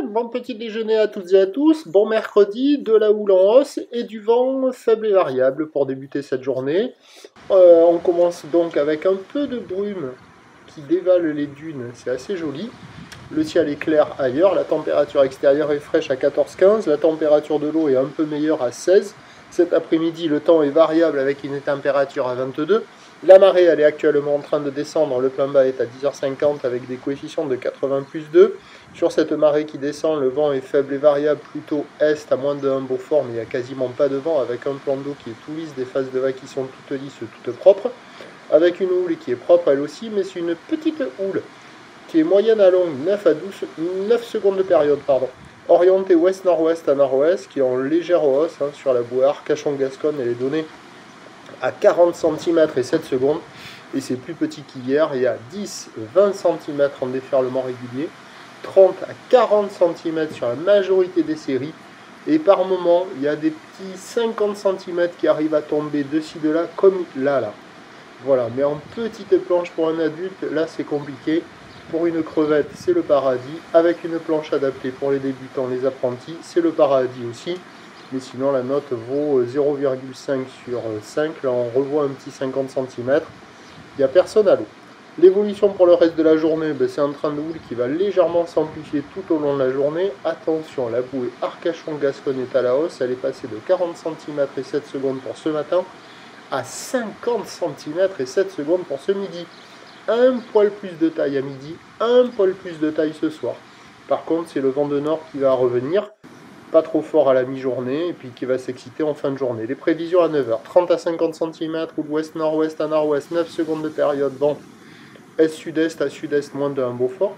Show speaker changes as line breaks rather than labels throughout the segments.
Bon petit déjeuner à toutes et à tous, bon mercredi, de la houle en hausse et du vent faible et variable pour débuter cette journée. On commence donc avec un peu de brume qui dévale les dunes, c'est assez joli. Le ciel est clair ailleurs, la température extérieure est fraîche à 14-15, la température de l'eau est un peu meilleure à 16. Cet après-midi, le temps est variable avec une température à 22. La marée, elle est actuellement en train de descendre, le plein bas est à 10h50 avec des coefficients de 80 plus 2. Sur cette marée qui descend, le vent est faible et variable, plutôt est à moins de 1 Beaufort, mais il n'y a quasiment pas de vent avec un plan d'eau qui est tout lisse, des phases de vagues qui sont toutes lisses, toutes propres, avec une houle qui est propre elle aussi, mais c'est une petite houle qui est moyenne à longue, 9 secondes de période, orientée ouest-nord-ouest à nord-ouest, qui est en légère hausse sur la bouée Arcachon-Gasconne, elle est donnée à 40 cm et 7 secondes, et c'est plus petit qu'hier, il y a 10-20 cm en déferlement régulier, 30 à 40 cm sur la majorité des séries, et par moment, il y a des petits 50 cm qui arrivent à tomber de ci, de là, comme là. Voilà, mais en petite planche pour un adulte, là c'est compliqué. Pour une crevette, c'est le paradis. Avec une planche adaptée pour les débutants, les apprentis, c'est le paradis aussi. Mais sinon, la note vaut 0,5 sur 5. Là, on revoit un petit 50 cm. Il n'y a personne à l'eau. L'évolution pour le reste de la journée, c'est un train de houle qui va légèrement s'amplifier tout au long de la journée. Attention, la bouée Arcachon-Gasconne est à la hausse. Elle est passée de 40 cm et 7 secondes pour ce matin à 50 cm et 7 secondes pour ce midi. Un poil plus de taille à midi, un poil plus de taille ce soir. Par contre, c'est le vent de nord qui va revenir, pas trop fort à la mi-journée, et puis qui va s'exciter en fin de journée. Les prévisions à 9h, 30 à 50 cm, ou d'ouest-nord-ouest à nord-ouest, 9 secondes de période, vent est-sud-est à sud-est, moins de 1 Beaufort.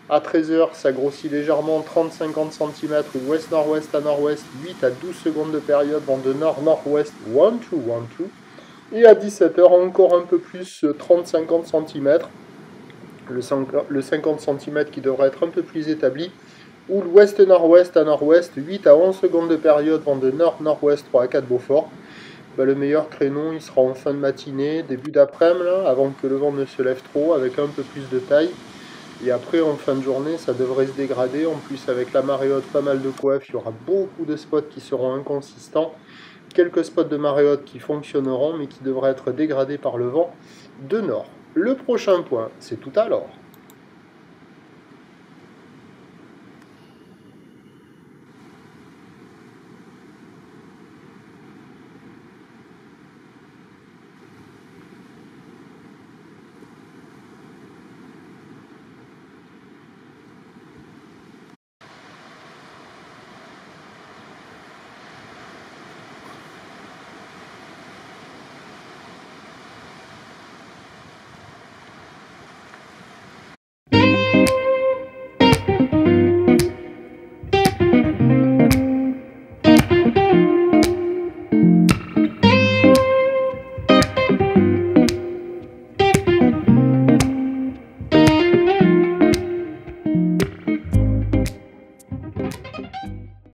À 13h, ça grossit légèrement, 30-50 cm, ou ouest-nord-ouest à nord-ouest, 8 à 12 secondes de période, vent de nord-nord-ouest, 1-2, 1-2. Et à 17h, encore un peu plus, 30-50 cm, le 50 cm qui devrait être un peu plus établi, ou l'ouest-nord-ouest à nord-ouest, 8 à 11 secondes de période, vent de nord-nord-ouest, 3 à 4 Beaufort. Le meilleur créneau, il sera en fin de matinée, début d'après-midi, avant que le vent ne se lève trop, avec un peu plus de taille. Et après, en fin de journée, ça devrait se dégrader. En plus, avec la marée haute, pas mal de coifs, il y aura beaucoup de spots qui seront inconsistants. Quelques spots de marée haute qui fonctionneront, mais qui devraient être dégradés par le vent de nord. Le prochain point, c'est tout à l'heure.